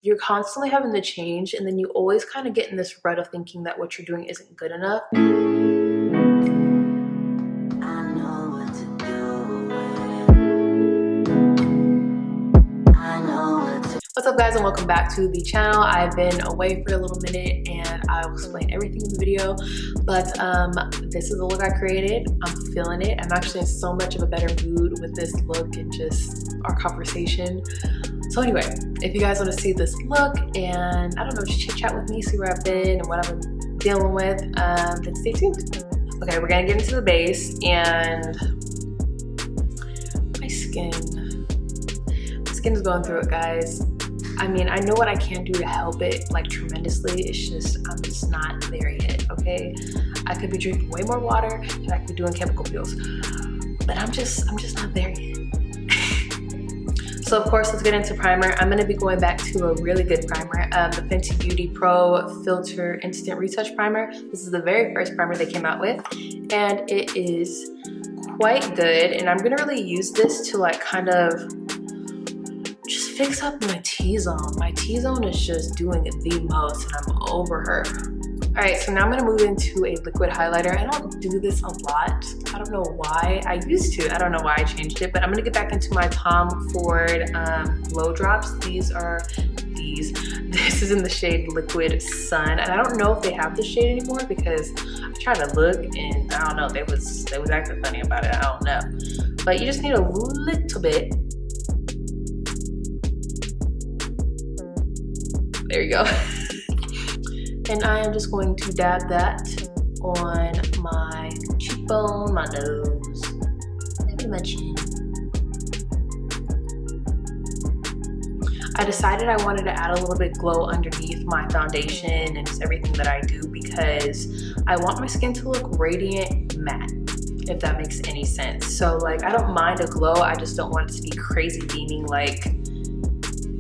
you're constantly having to change, and then you always kind of get in this rut of thinking that what you're doing isn't good enough. What's up guys, and welcome back to the channel. I've been away for a little minute and I'll explain everything in the video, but this is the look I created. I'm feeling it. I'm actually in so much of a better mood with this look and just our conversation. So anyway, if you guys want to see this look and I don't know, just chit chat with me, see where I've been and what I've been dealing with, then stay tuned. Okay, we're gonna get into the base, and my skin is going through it, guys. I mean, I know what I can do to help it, like, tremendously. It's just, I'm just not there yet, okay? I could be drinking way more water and I could be doing chemical peels, but I'm just not there yet. So of course, let's get into primer. I'm gonna be going back to a really good primer, the Fenty Beauty Pro Filter Instant Retouch Primer. This is the very first primer they came out with, and it is quite good. And I'm gonna really use this to like kind of just fix up my T-zone. My T-zone is just doing it the most and I'm over her. All right, so now I'm gonna move into a liquid highlighter. I don't do this a lot. I don't know why. I used to, I don't know why I changed it, but I'm gonna get back into my Tom Ford Glow Drops. This is in the shade Liquid Sun. And I don't know if they have this shade anymore because I tried to look and I don't know, they was acting funny about it, I don't know. But you just need a little bit. There you go. And I am just going to dab that on my cheekbone, my nose, maybe my chin. I decided I wanted to add a little bit glow underneath my foundation and just everything that I do because I want my skin to look radiant matte, if that makes any sense. So like, I don't mind a glow, I just don't want it to be crazy beaming like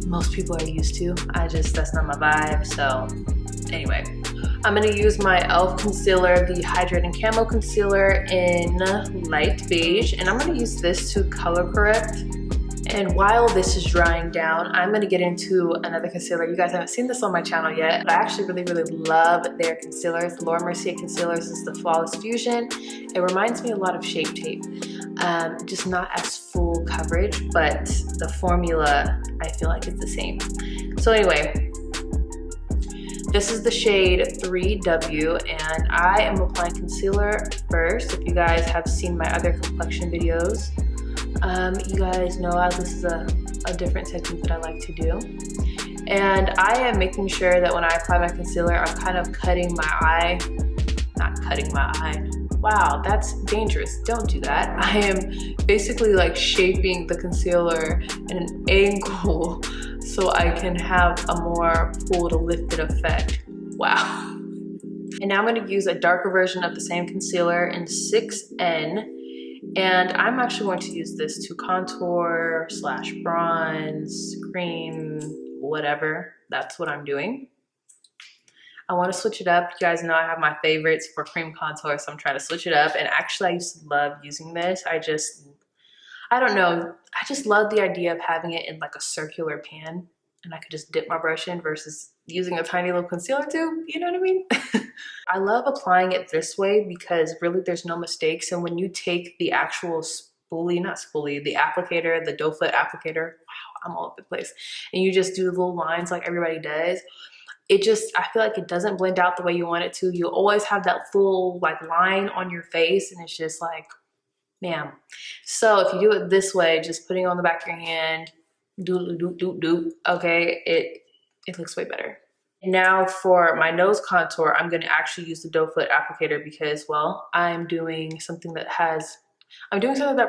most people are used to. That's not my vibe. So anyway, I'm gonna use my e.l.f. concealer, the Hydrating Camo Concealer in light beige, and I'm gonna use this to color correct. And while this is drying down, I'm gonna get into another concealer. You guys haven't seen this on my channel yet, but I actually really love their concealers. The Mercier concealers is the Flawless Fusion. It reminds me a lot of Shape Tape. Just not as full coverage, but the formula I feel like is the same. So anyway, this is the shade 3W, and I am applying concealer first. If you guys have seen my other complexion videos, you guys know this is a different technique that I like to do. And I am making sure that when I apply my concealer, I'm kind of cutting my eye, not cutting my eye. Wow, that's dangerous. Don't do that. I am basically like shaping the concealer in an angle so I can have a more pulled, lifted effect. Wow. And now I'm going to use a darker version of the same concealer in 6N. And I'm actually going to use this to contour / bronze, cream, whatever. That's what I'm doing. I want to switch it up. You guys know I have my favorites for cream contour, so I'm trying to switch it up. And actually, I used to love using this. I don't know. I just love the idea of having it in like a circular pan, and I could just dip my brush in versus using a tiny little concealer tube. You know what I mean? I love applying it this way because really there's no mistakes. And when you take the actual the applicator, the doe foot applicator, wow, I'm all over the place. And you just do little lines like everybody does. I feel like it doesn't blend out the way you want it to. You always have that full like line on your face, and it's just like, man. So if you do it this way, just putting it on the back of your hand, okay, it looks way better. And now for my nose contour, I'm gonna actually use the doe foot applicator because, well, I'm doing something that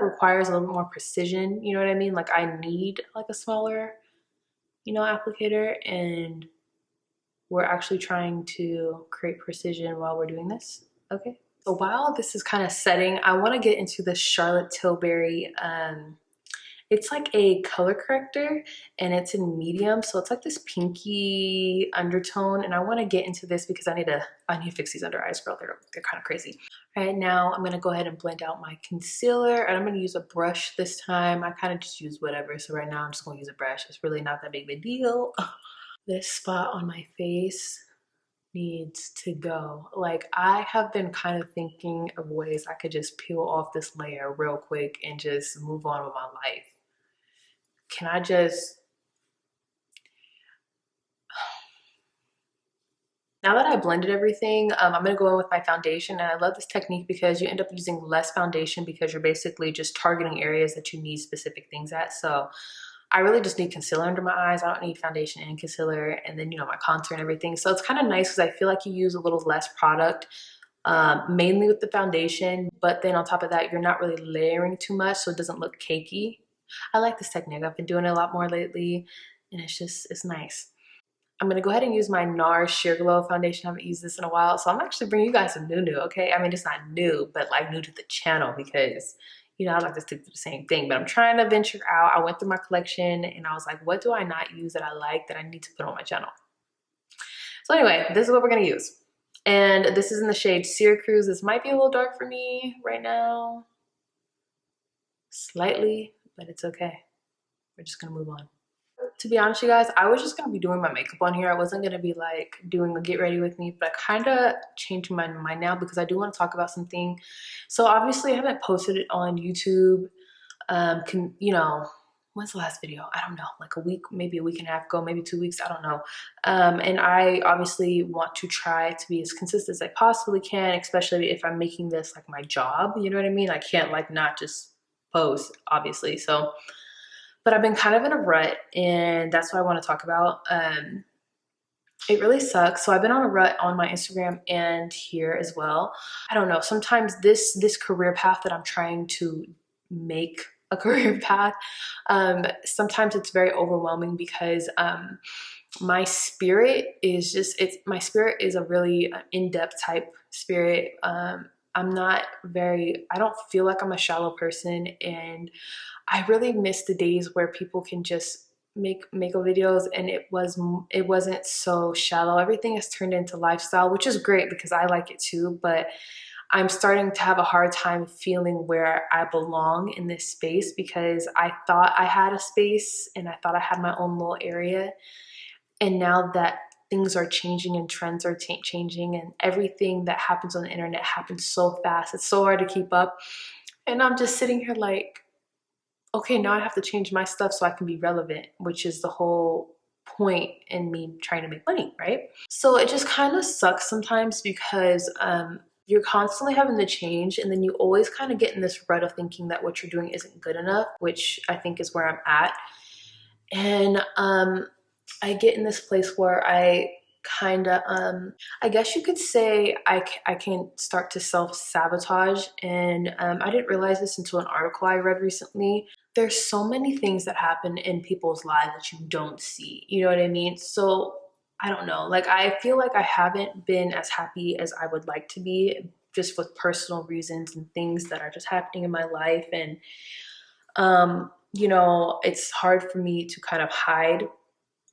requires a little bit more precision, you know what I mean? Like I need like a smaller, applicator, and we're actually trying to create precision while we're doing this, okay? So while this is kind of setting, I want to get into the Charlotte Tilbury, it's like a color corrector and it's in medium. So it's like this pinky undertone, and I want to get into this because I need to fix these under eyes, girl. They're kind of crazy. All right, now I'm going to go ahead and blend out my concealer, and I'm going to use a brush this time. I kind of just use whatever. So right now I'm just going to use a brush. It's really not that big of a deal. This spot on my face needs to go. Like, I have been kind of thinking of ways I could just peel off this layer real quick and just move on with my life. Can I just, now that I blended everything, I'm gonna go in with my foundation, and I love this technique because you end up using less foundation because you're basically just targeting areas that you need specific things at. So I really just need concealer under my eyes. I don't need foundation and concealer, and then, you know, my contour and everything. So it's kind of nice because I feel like you use a little less product, mainly with the foundation, but then on top of that, you're not really layering too much, so it doesn't look cakey. I like this technique. I've been doing it a lot more lately, and it's nice. I'm gonna go ahead and use my NARS Sheer Glow foundation. I haven't used this in a while, so I'm actually bringing you guys some new, okay? I mean, it's not new, but like new to the channel because, you know, I like to stick to the same thing, but I'm trying to venture out. I went through my collection and I was like, what do I not use that I like that I need to put on my channel? So anyway, this is what we're gonna use. And this is in the shade Syracuse. This might be a little dark for me right now, slightly, but it's okay. We're just gonna move on. To be honest, you guys, I was just gonna be doing my makeup on here. I wasn't gonna be like doing a get ready with me, but I kind of changed my mind now because I do want to talk about something. So obviously I haven't posted it on YouTube. You know, when's the last video? I don't know, like a week, maybe a week and a half ago, maybe 2 weeks, I don't know. And I obviously want to try to be as consistent as I possibly can, especially if I'm making this like my job, you know what I mean? I can't like not just post, obviously. So but I've been kind of in a rut, and that's what I want to talk about. It really sucks. So I've been on a rut on my Instagram and here as well. I don't know. Sometimes this career path that I'm trying to make a career path, sometimes it's very overwhelming because my spirit is just my spirit is a really in-depth type spirit. I'm not very. I don't feel like I'm a shallow person, and I really miss the days where people can just make makeup videos and it wasn't so shallow. Everything has turned into lifestyle, which is great because I like it too, but I'm starting to have a hard time feeling where I belong in this space because I thought I had a space and I thought I had my own little area. And now that things are changing and trends are changing and everything that happens on the internet happens so fast, it's so hard to keep up. And I'm just sitting here like, okay, now I have to change my stuff so I can be relevant, which is the whole point in me trying to make money, right? So it just kind of sucks sometimes because you're constantly having to change, and then you always kind of get in this rut of thinking that what you're doing isn't good enough, which I think is where I'm at. And I get in this place where I kind of I guess you could say I can start to self-sabotage, and I didn't realize this until an article I read recently. There's so many things that happen in people's lives that you don't see, you know what I mean? So I don't know, like I feel like I haven't been as happy as I would like to be, just with personal reasons and things that are just happening in my life. And you know, it's hard for me to kind of hide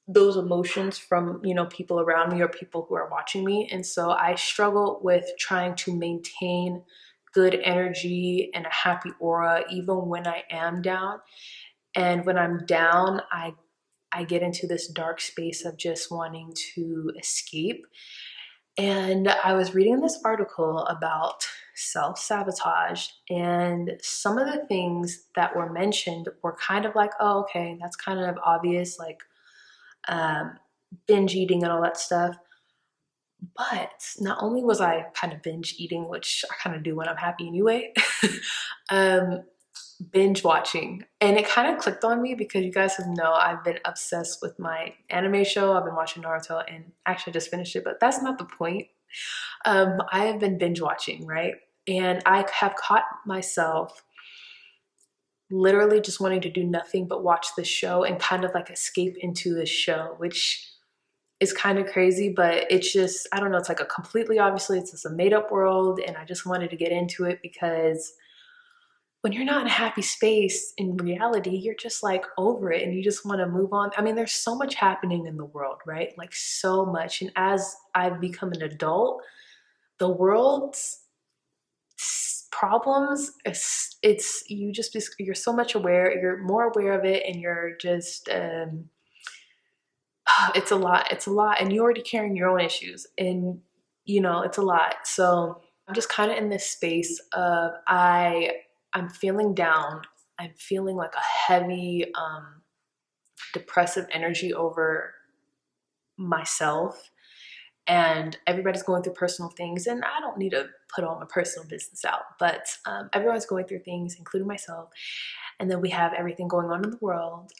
those emotions from, you know, people around me or people who are watching me. And so I struggle with trying to maintain good energy and a happy aura even when I am down. And when I'm down, I get into this dark space of just wanting to escape. And I was reading this article about self-sabotage, and some of the things that were mentioned were kind of like, oh, okay, that's kind of obvious, like um, binge eating and all that stuff. But not only was I kind of binge eating, which I kind of do when I'm happy anyway, um, binge watching. And it kind of clicked on me because you guys have know I've been obsessed with my anime show. I've been watching Naruto and actually just finished it, but that's not the point. I have been binge watching, right? And I have caught myself literally just wanting to do nothing but watch the show and kind of like escape into the show, which is kind of crazy, but it's just, I don't know, it's like a completely, obviously it's just a made up world, and I just wanted to get into it because when you're not in a happy space in reality, you're just like over it and you just want to move on. I mean, there's so much happening in the world, right? Like so much. And as I've become an adult, the world's problems, it's you just, you're so much aware, you're more aware of it, and you're just it's a lot. It's a lot. And you're already carrying your own issues. And, you know, it's a lot. So I'm just kind of in this space of I'm feeling down. I'm feeling like a heavy, depressive energy over myself. And everybody's going through personal things. And I don't need to put all my personal business out. But everyone's going through things, including myself. And then we have everything going on in the world.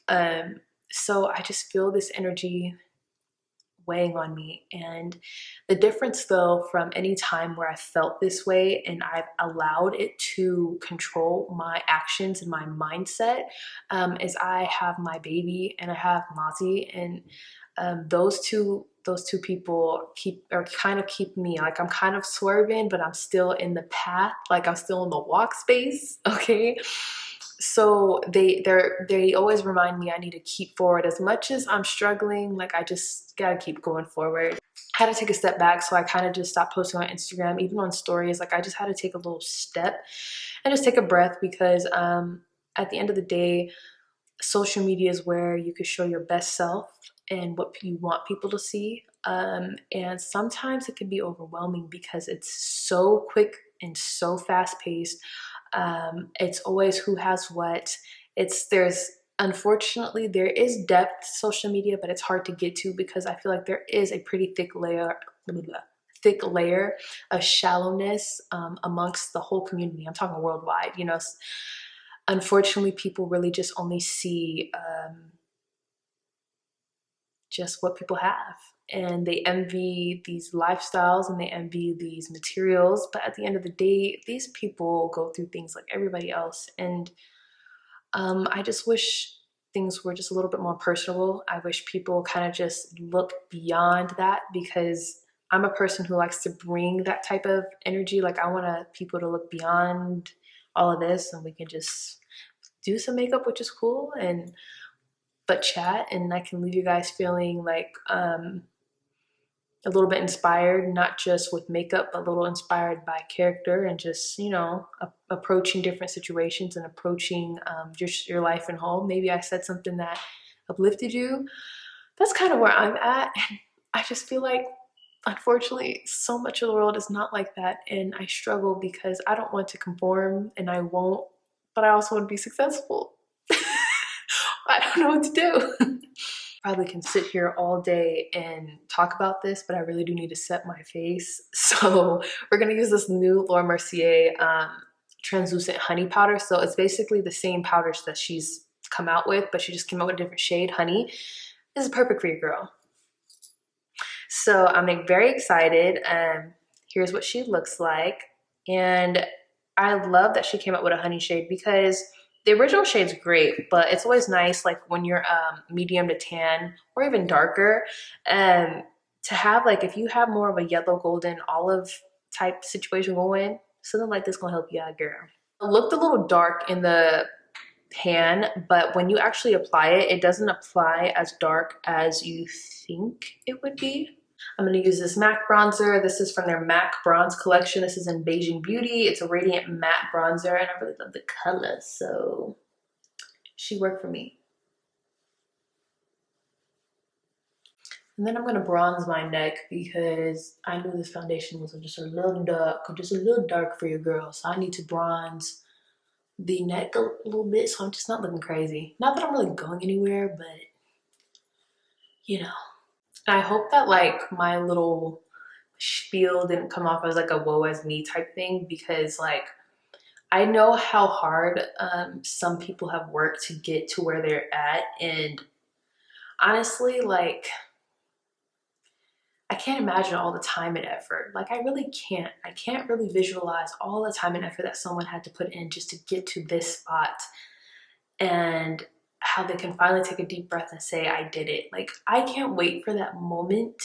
So I just feel this energy weighing on me. And the difference though from any time where I felt this way and I've allowed it to control my actions and my mindset, is I have my baby and I have Mozzie, and those two people kind of keep me, like, I'm kind of swerving, but I'm still in the path, like I'm still in the walk space, okay? So they always remind me I need to keep forward. As much as I'm struggling, like, I just gotta keep going forward. I had to take a step back, so I kind of just stopped posting on Instagram, even on stories. Like, I just had to take a little step and just take a breath, because at the end of the day, social media is where you can show your best self and what you want people to see. And sometimes it can be overwhelming because it's so quick and so fast paced. It's always who has what. Unfortunately, there is depth to social media, but it's hard to get to because I feel like there is a pretty thick layer of shallowness amongst the whole community. I'm talking worldwide, you know. Unfortunately, people really just only see just what people have, and they envy these lifestyles and they envy these materials. But at the end of the day, these people go through things like everybody else. And I just wish things were just a little bit more personable. I wish people kind of just look beyond that, because I'm a person who likes to bring that type of energy. Like, I want people to look beyond all of this, and we can just do some makeup, which is cool, but chat, and I can leave you guys feeling like a little bit inspired, not just with makeup, but a little inspired by character, and just, you know, approaching different situations and approaching just your life and home. Maybe I said something that uplifted you. That's kind of where I'm at. And I just feel like, unfortunately, so much of the world is not like that. And I struggle because I don't want to conform, and I won't, but I also want to be successful. I don't know what to do. Probably can sit here all day and talk about this, but I really do need to set my face. So we're gonna use this new Laura Mercier translucent honey powder. So it's basically the same powders that she's come out with, but she just came out with a different shade, honey. This is perfect for your girl. So I'm like very excited. Here's what she looks like. And I love that she came out with a honey shade, because the original shade's great, but it's always nice, like when you're medium to tan or even darker, to have, like, if you have more of a yellow, golden, olive type situation going, something like this gonna help you out, girl. It looked a little dark in the pan, but when you actually apply it, it doesn't apply as dark as you think it would be. I'm going to use this MAC bronzer. This is from their MAC Bronze collection. This is in Beijing Beauty. It's a radiant matte bronzer, and I really love the color, so she worked for me. And then I'm going to bronze my neck, because I knew this foundation was just a little dark for your girl. So I need to bronze the neck a little bit, so I'm just not looking crazy. Not that I'm really going anywhere, but, you know. I hope that, like, my little spiel didn't come off as like a woe as me type thing, because, like, I know how hard some people have worked to get to where they're at. And honestly, like, I can't imagine all the time and effort. Like, I really can't. I can't really visualize all the time and effort that someone had to put in just to get to this spot, and how they can finally take a deep breath and say, I did it. Like, I can't wait for that moment.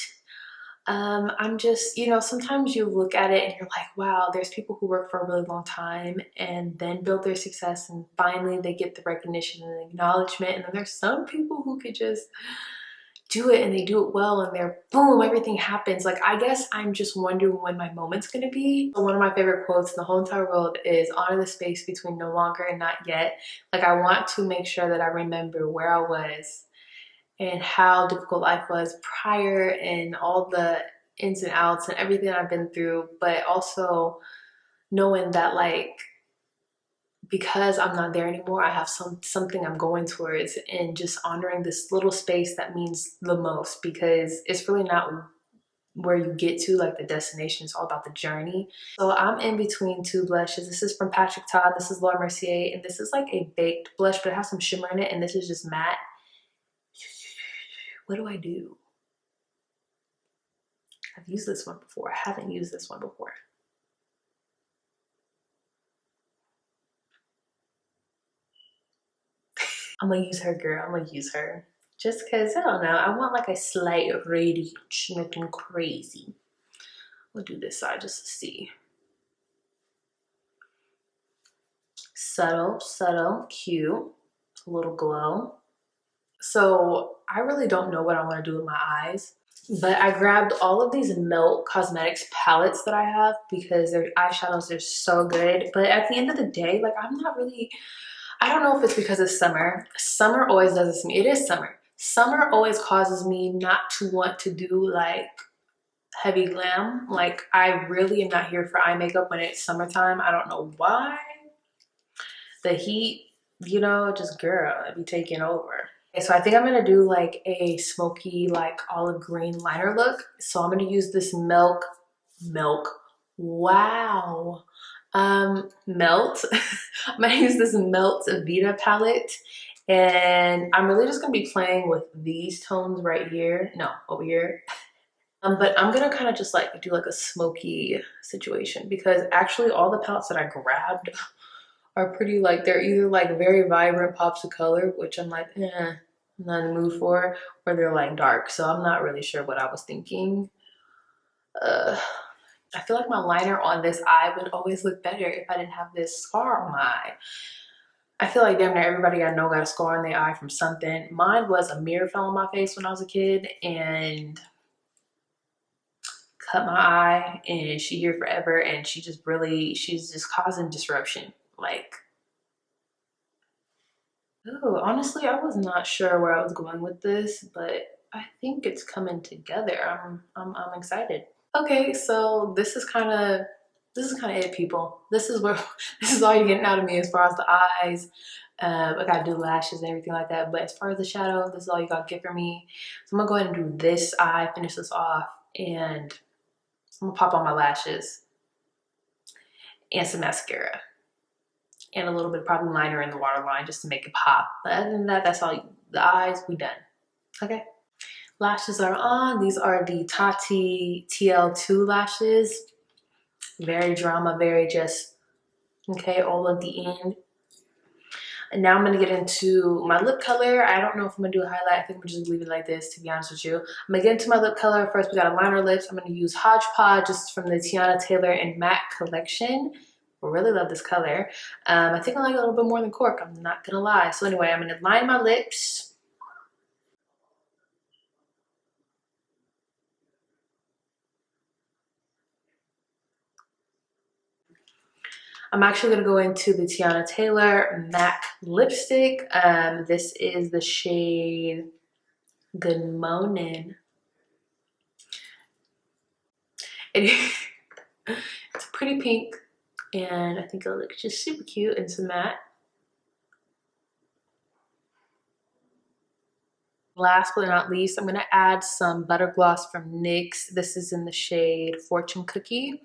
I'm just, you know, sometimes you look at it and you're like, wow, there's people who work for a really long time and then build their success, and finally they get the recognition and the acknowledgement. And then there's some people who could just do it, and they do it well, and they're boom, everything happens. Like, I guess I'm just wondering when my moment's gonna be. One of my favorite quotes in the whole entire world is, honor the space between no longer and not yet. Like, I want to make sure that I remember where I was and how difficult life was prior and all the ins and outs and everything I've been through, but also knowing that like because I'm not there anymore, I have something I'm going towards, and just honoring this little space that means the most, because it's really not where you get to, like the destination. It's all about the journey. So I'm in between two blushes. This is from Patrick Todd, this is Laura Mercier, and this is like a baked blush, but it has some shimmer in it, and this is just matte. What do I do? I've used this one before. I haven't used this one before. I'm gonna use her, girl. I'm gonna use her. Just cause, I don't know, I want like a slight radiance, nothing crazy. We'll do this side just to see. Subtle, subtle, cute, a little glow. So I really don't know what I want to do with my eyes, but I grabbed all of these Melt Cosmetics palettes that I have because their eyeshadows are so good. But at the end of the day, like I'm not really, I don't know if it's because it's summer. Summer always does this to me. It is summer. Summer always causes me not to want to do like heavy glam. Like I really am not here for eye makeup when it's summertime. I don't know why. The heat, you know, just girl, it be taking over. Okay, so I think I'm gonna do like a smoky, like olive green liner look. So I'm gonna use this wow. Melt. I'm gonna use this Melt Vita palette. And I'm really just gonna be playing with these tones right here. No, over here. But I'm gonna kind of just like do like a smoky situation, because actually all the palettes that I grabbed are pretty like, they're either like very vibrant pops of color, which I'm like, I'm not in the mood for, or they're like dark. So I'm not really sure what I was thinking. I feel like my liner on this eye would always look better if I didn't have this scar on my eye. I feel like damn near everybody I know got a scar on their eye from something. Mine was a mirror fell on my face when I was a kid and cut my eye, and she here forever, and she's just causing disruption. Like, oh, honestly, I was not sure where I was going with this, but I think it's coming together. I'm excited. Okay, so this is kind of it, people. This is where this is all you're getting out of me as far as the eyes. I gotta do lashes and everything like that. But as far as the shadow, this is all you gotta get from me. So I'm gonna go ahead and do this eye, finish this off, and I'm gonna pop on my lashes and some mascara and a little bit of probably liner in the waterline just to make it pop. But other than that, that's all. The eyes, we done. Okay. Lashes are on. These are the Tati TL2 lashes. Very drama, very just, okay, all at the end. And now I'm gonna get into my lip color. I don't know if I'm gonna do a highlight. I think I'm just leave it like this, to be honest with you. I'm gonna get into my lip color. First, we got a liner lips. I'm gonna use Hodgepodge, just from the Tiana Taylor and Matte collection. I really love this color. I think I like it a little bit more than Cork, I'm not gonna lie. So anyway, I'm gonna line my lips. I'm actually gonna go into the Tiana Taylor MAC lipstick. This is the shade Good Morning. It's a pretty pink, and I think it'll look just super cute and some matte. Last but not least, I'm gonna add some butter gloss from NYX. This is in the shade Fortune Cookie,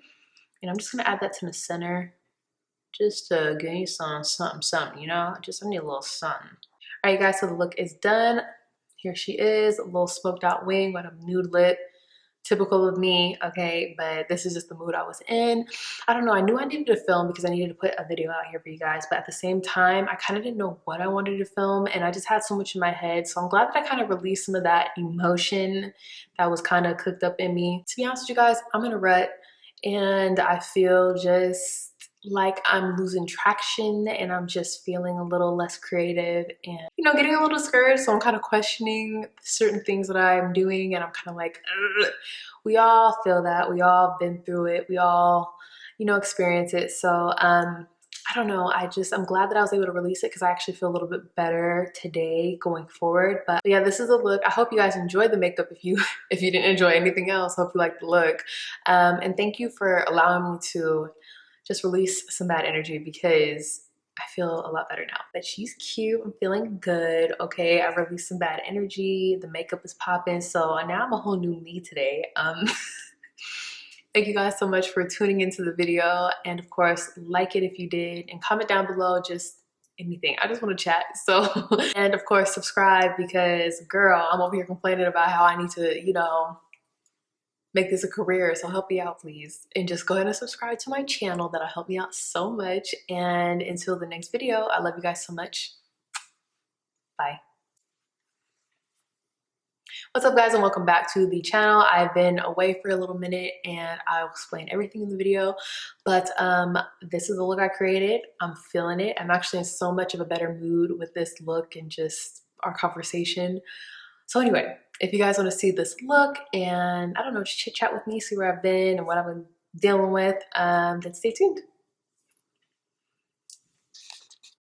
and I'm just gonna add that to the center, just to give you some something, you know? Just I need a little something. All right, guys, so the look is done. Here she is, a little smoked out wing with a nude lip. Typical of me, okay, but this is just the mood I was in. I don't know, I knew I needed to film because I needed to put a video out here for you guys, but at the same time, I kind of didn't know what I wanted to film, and I just had so much in my head, so I'm glad that I kind of released some of that emotion that was kind of cooked up in me. To be honest with you guys, I'm in a rut, and I feel just like I'm losing traction, and I'm just feeling a little less creative and, you know, getting a little discouraged. So I'm kind of questioning certain things that I'm doing, and I'm kind of like, ugh. We all feel that. We all been through it. We all, you know, experience it. So I I don't know, I'm glad that I was able to release it because I actually feel a little bit better today going forward. But yeah, this is the look. I hope you guys enjoyed the makeup. If you if you didn't enjoy anything else, hope you liked the look. And thank you for allowing me to just release some bad energy because I feel a lot better now. But she's cute, I'm feeling good, okay? I released some bad energy, the makeup is popping, so now I'm a whole new me today. Thank you guys so much for tuning into the video, and of course, like it if you did, and comment down below just anything. I just want to chat, so. And of course, subscribe because, girl, I'm over here complaining about how I need to, you know, make this a career, so help me out, please. And just go ahead and subscribe to my channel. That'll help me out so much. And until the next video, I love you guys so much. Bye. What's up, guys, and welcome back to the channel. I've been away for a little minute and I'll explain everything in the video, but this is the look I created. I'm feeling it. I'm actually in so much of a better mood with this look and just our conversation. So anyway, if you guys want to see this look and I don't know, just chit chat with me, see where I've been and what I've been dealing with, then stay tuned.